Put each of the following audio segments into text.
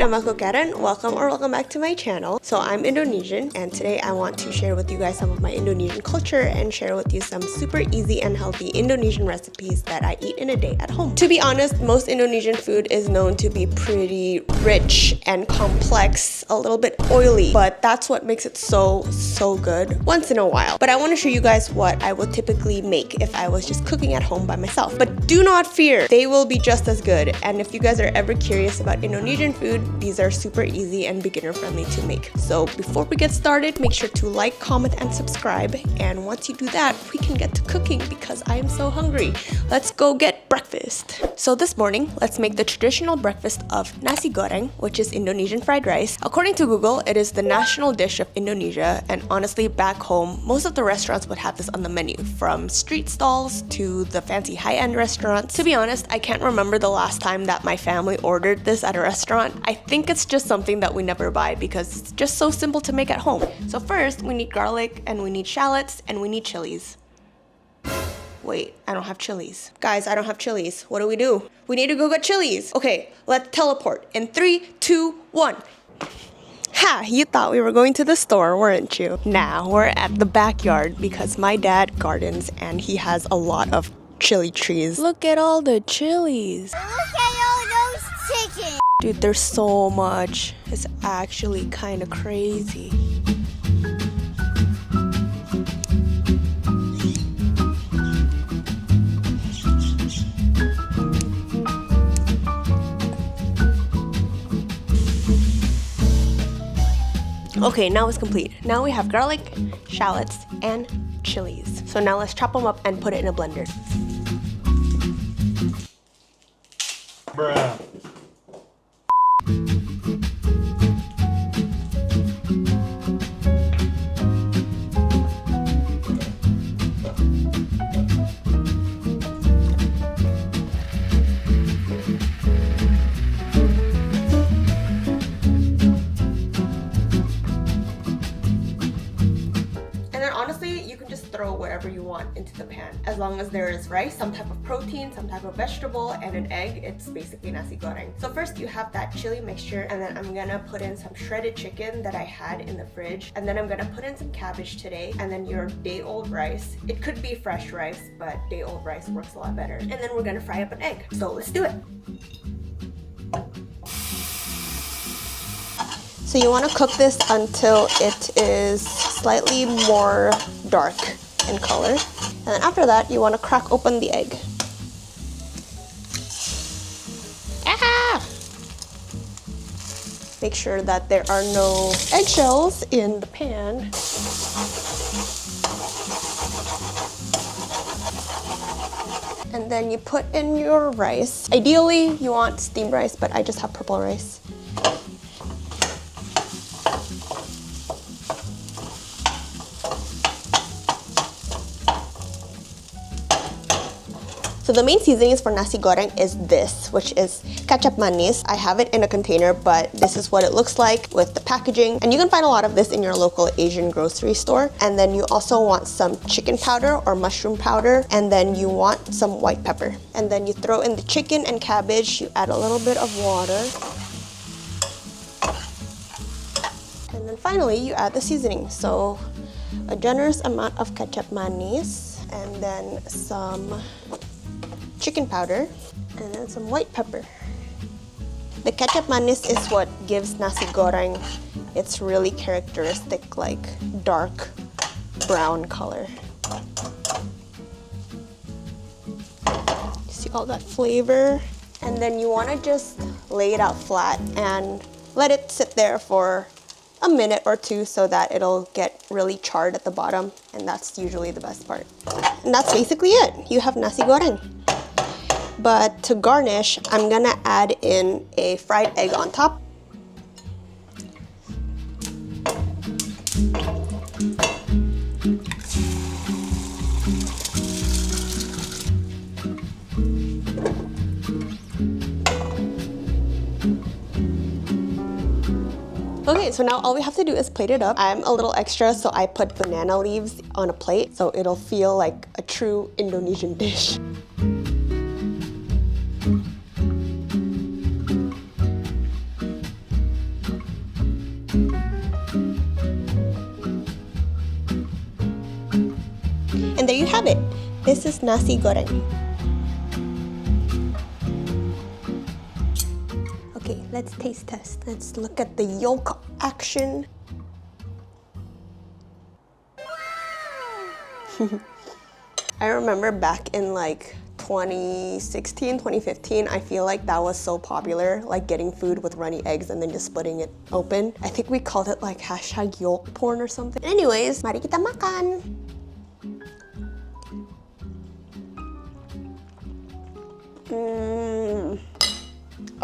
namaku Karen. Welcome back to my channel. So I'm Indonesian, and today I want to share with you guys some of my Indonesian culture and share with you some super easy and healthy Indonesian recipes that I eat in a day at home. To be honest, most Indonesian food is known to be pretty rich and complex, a little bit oily, but that's what makes it so good once in a while. But I want to show you guys what I would typically make if I was just cooking at home by myself. But do not fear, they will be just as good. And if you guys are ever curious about Indonesian food, these are super easy and beginner friendly to make. So before we get started, make sure to like, comment, and subscribe. And once you do that, we can get to cooking because I am so hungry. Let's go get breakfast. So this morning, let's make the traditional breakfast of nasi goreng, which is Indonesian fried rice. According to Google, it is the national dish of Indonesia, and honestly, back home, most of the restaurants would have this on the menu, from street stalls to the fancy high-end restaurants. To be honest, I can't remember the last time that my family ordered this at a restaurant. I think it's just something that we never buy because it's just so simple to make at home. So first, we need garlic, and we need shallots, and we need chilies. Wait, I don't have chilies. Guys, I don't have chilies. What do? We need to go get chilies. Okay, let's teleport. In 3, 2, 1. Ha! You thought we were going to the store, weren't you? Nah, we're at the backyard because my dad gardens and he has a lot of chili trees. Look at all the chilies. Look at all those chickens. Dude, there's so much. It's actually kind of crazy. Okay, now it's complete. Now we have garlic, shallots, and chilies. So now let's chop them up and put it in a blender. Bruh. Throw whatever you want into the pan. As long as there is rice, some type of protein, some type of vegetable, and an egg, it's basically nasi goreng. So first you have that chili mixture, and then I'm gonna put in some shredded chicken that I had in the fridge, and then I'm gonna put in some cabbage today, and then your day-old rice. It could be fresh rice, but day-old rice works a lot better. And then we're gonna fry up an egg. So let's do it. So you want to cook this until it is slightly more dark in color. And then after that, you want to crack open the egg. Ah! Make sure that there are no eggshells in the pan. And then you put in your rice. Ideally, you want steamed rice, but I just have purple rice. So the main seasonings for nasi goreng is this, which is kecap manis. I have it in a container, but this is what it looks like with the packaging. And you can find a lot of this in your local Asian grocery store. And then you also want some chicken powder or mushroom powder. And then you want some white pepper. And then you throw in the chicken and cabbage. You add a little bit of water. And then finally, you add the seasoning. So a generous amount of kecap manis, and then some chicken powder, and then some white pepper. The kecap manis is what gives nasi goreng its really characteristic, like, dark brown color. See all that flavor? And then you want to just lay it out flat and let it sit there for a minute or two so that it'll get really charred at the bottom, and that's usually the best part. And that's basically it. You have nasi goreng. But to garnish, I'm gonna add in a fried egg on top. Okay, so now all we have to do is plate it up. I'm a little extra, so I put banana leaves on a plate so it'll feel like a true Indonesian dish. This is nasi goreng. Okay, let's taste test. Let's look at the yolk action. I remember back in like 2016, 2015, I feel like that was so popular, like getting food with runny eggs and then just splitting it open. I think we called it like hashtag yolk porn or something. Anyways, mari kita makan.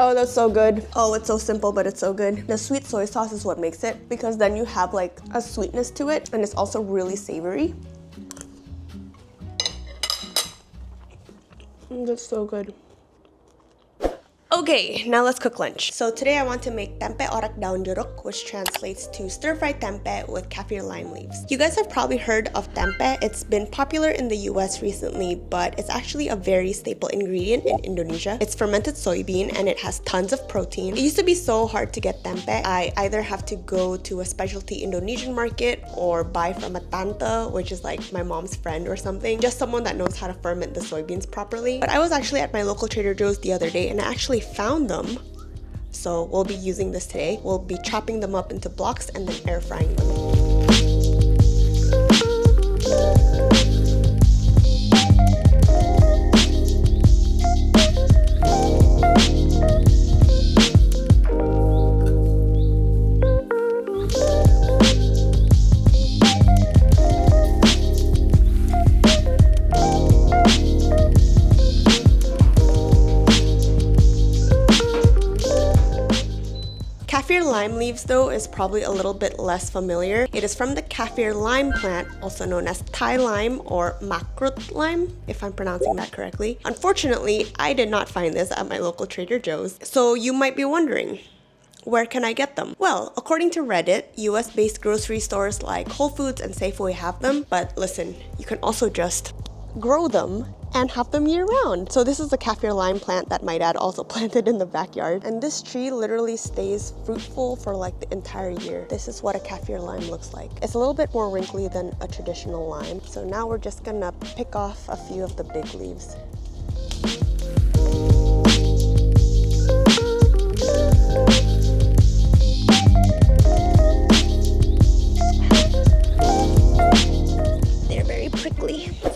Oh, that's so good. Oh, it's so simple, but it's so good. The sweet soy sauce is what makes it, because then you have like a sweetness to it, and it's also really savory. That's so good. Okay, now let's cook lunch. So today I want to make tempe orek daun jeruk, which translates to stir-fried tempeh with kaffir lime leaves. You guys have probably heard of tempeh. It's been popular in the US recently, but it's actually a very staple ingredient in Indonesia. It's fermented soybean and it has tons of protein. It used to be so hard to get tempeh. I either have to go to a specialty Indonesian market or buy from a tante, which is like my mom's friend or something, just someone that knows how to ferment the soybeans properly. But I was actually at my local Trader Joe's the other day and I actually found them, so we'll be using this today. We'll be chopping them up into blocks and then air frying them. Kaffir lime leaves though is probably a little bit less familiar. It is from the kaffir lime plant, also known as Thai lime or makrut lime, if I'm pronouncing that correctly. Unfortunately, I did not find this at my local Trader Joe's, so you might be wondering, where can I get them? Well, according to Reddit, US-based grocery stores like Whole Foods and Safeway have them, but listen, you can also just grow them and have them year-round. So this is a kaffir lime plant that my dad also planted in the backyard, and this tree literally stays fruitful for like the entire year. This is what a kaffir lime looks like. It's a little bit more wrinkly than a traditional lime. So now we're just gonna pick off a few of the big leaves.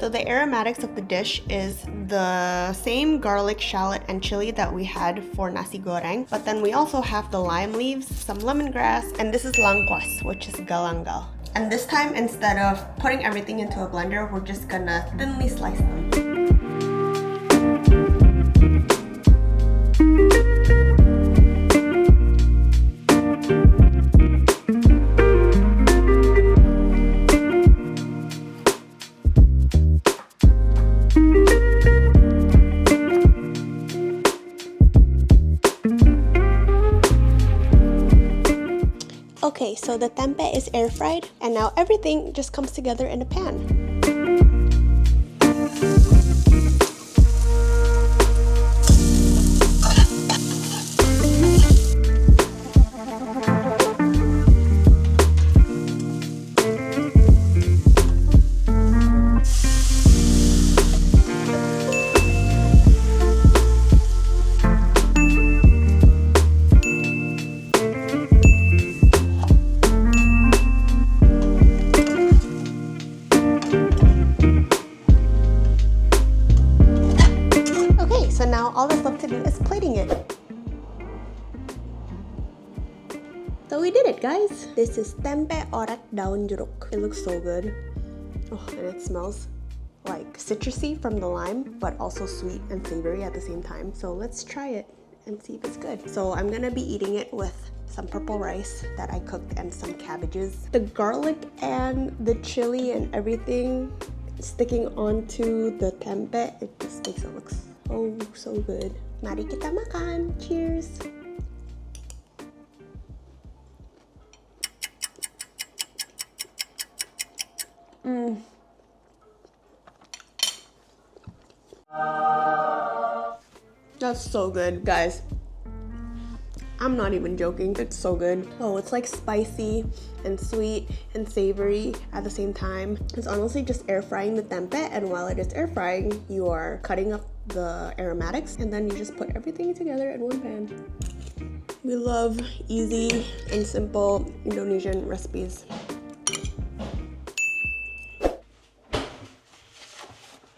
So the aromatics of the dish is the same garlic, shallot, and chili that we had for nasi goreng, but then we also have the lime leaves, some lemongrass, and this is langkwas, which is galangal. And this time, instead of putting everything into a blender, we're just gonna thinly slice them. Okay, so the tempeh is air fried, and now everything just comes together in a pan. So now all that's left to do is plating it. So we did it, guys. This is tempe orek daun jeruk. It looks so good. Oh, and it smells like citrusy from the lime, but also sweet and savory at the same time. So let's try it and see if it's good. So I'm gonna be eating it with some purple rice that I cooked and some cabbages. The garlic and the chili and everything sticking onto the tempeh, it just makes it look so good. Mari kita makan. Cheers. That's so good, guys. I'm not even joking. It's so good. Oh, it's like spicy and sweet and savory at the same time. It's honestly just air frying the tempeh, and while it is air frying, you are cutting up the aromatics and then you just put everything together in one pan. We love easy and simple Indonesian recipes.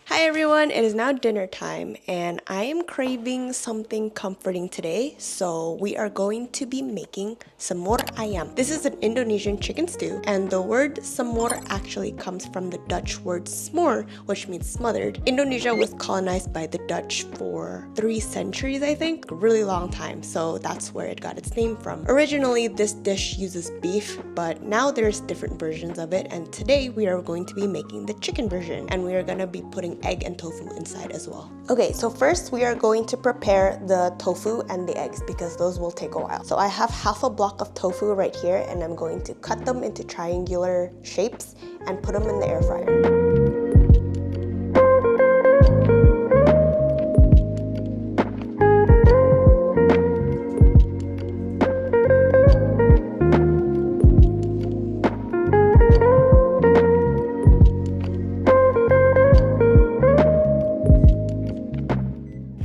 Hi everyone, it is now dinner time and I am craving something comforting today, so we are going to be making semur ayam. This is an Indonesian chicken stew, and the word semur actually comes from the Dutch word smor, which means smothered. Indonesia was colonized by the Dutch for 3 centuries, I think, a really long time, so that's where it got its name from. Originally, this dish uses beef, but now there's different versions of it, and today we are going to be making the chicken version, and we are going to be putting egg and tofu inside as well. Okay, so first we are going to prepare the tofu and the eggs because those will take a while. So I have half a block of tofu right here, and I'm going to cut them into triangular shapes and put them in the air fryer.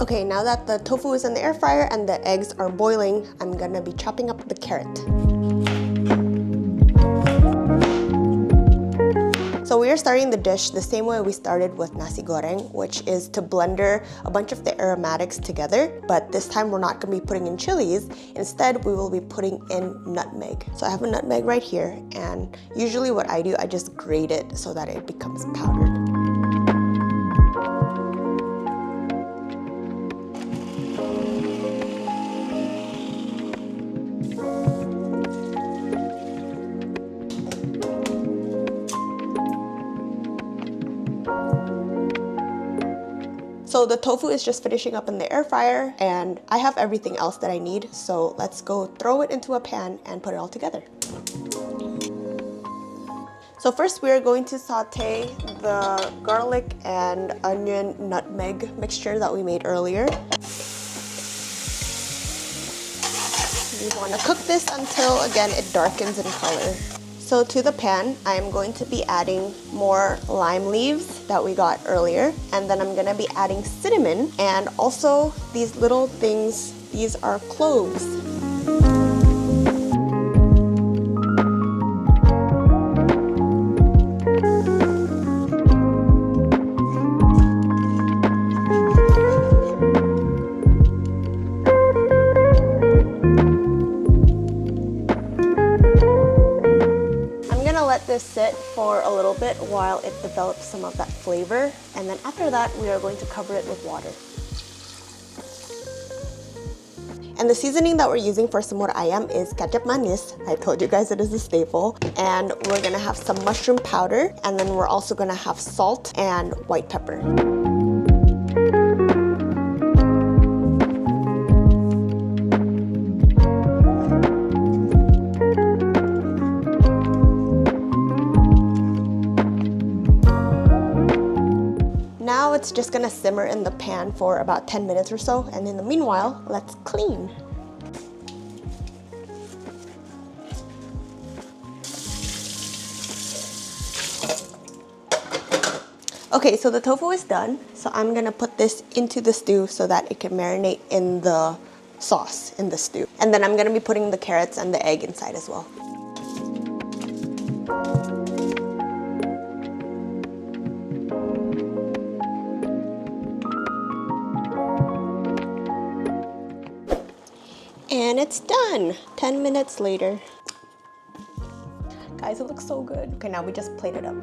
Okay, now that the tofu is in the air fryer and the eggs are boiling, I'm gonna be chopping up the carrot. So we are starting the dish the same way we started with nasi goreng, which is to blender a bunch of the aromatics together, but this time we're not gonna be putting in chilies. Instead, we will be putting in nutmeg. So I have a nutmeg right here, and usually what I do, I just grate it so that it becomes powdered. So the tofu is just finishing up in the air fryer, and I have everything else that I need, so let's go throw it into a pan and put it all together. So first we are going to saute the garlic and onion nutmeg mixture that we made earlier. You want to cook this until, again, it darkens in color. So to the pan, I'm going to be adding more lime leaves that we got earlier, and then I'm gonna be adding cinnamon and also these little things. These are cloves. Let this sit for a little bit while it develops some of that flavor, and then after that we are going to cover it with water. And the seasoning that we're using for semur ayam is kecap manis. I told you guys it is a staple. And we're gonna have some mushroom powder, and then we're also gonna have salt and white pepper. Now it's just gonna simmer in the pan for about 10 minutes or so, and in the meanwhile, let's clean. Okay, so the tofu is done, so I'm gonna put this into the stew so that it can marinate in the sauce in the stew. And then I'm gonna be putting the carrots and the egg inside as well. And it's done! 10 minutes later. Guys, it looks so good. Okay, now we just plate it up.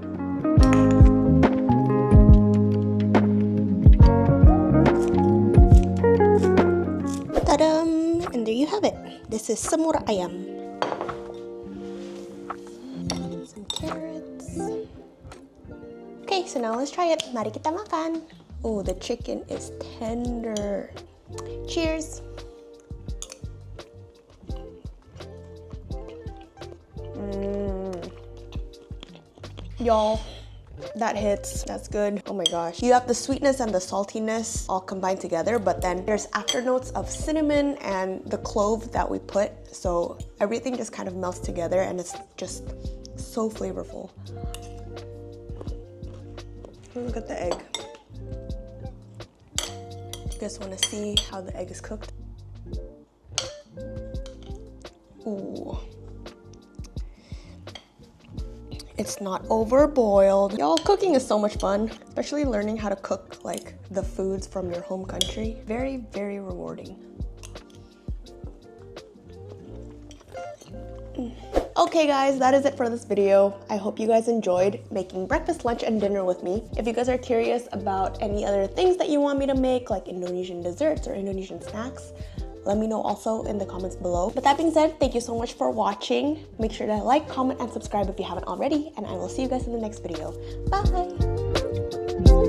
Ta-da! And there you have it. This is semur ayam. Some carrots. Okay, so now let's try it. Mari kita makan. Oh, the chicken is tender. Cheers! Y'all, That hits. That's good. Oh my gosh. You have the sweetness and the saltiness all combined together, but then there's afternotes of cinnamon and the clove that we put. So everything just kind of melts together and it's just so flavorful. Look at the egg. You guys want to see how the egg is cooked? Ooh. It's not over boiled. Y'all, cooking is so much fun, especially learning how to cook like the foods from your home country. Very, very rewarding. Okay guys, that is it for this video. I hope you guys enjoyed making breakfast, lunch, and dinner with me. If you guys are curious about any other things that you want me to make, like Indonesian desserts or Indonesian snacks, let me know also in the comments below. But that being said, thank you so much for watching. Make sure to like, comment, and subscribe if you haven't already, and I will see you guys in the next video. Bye!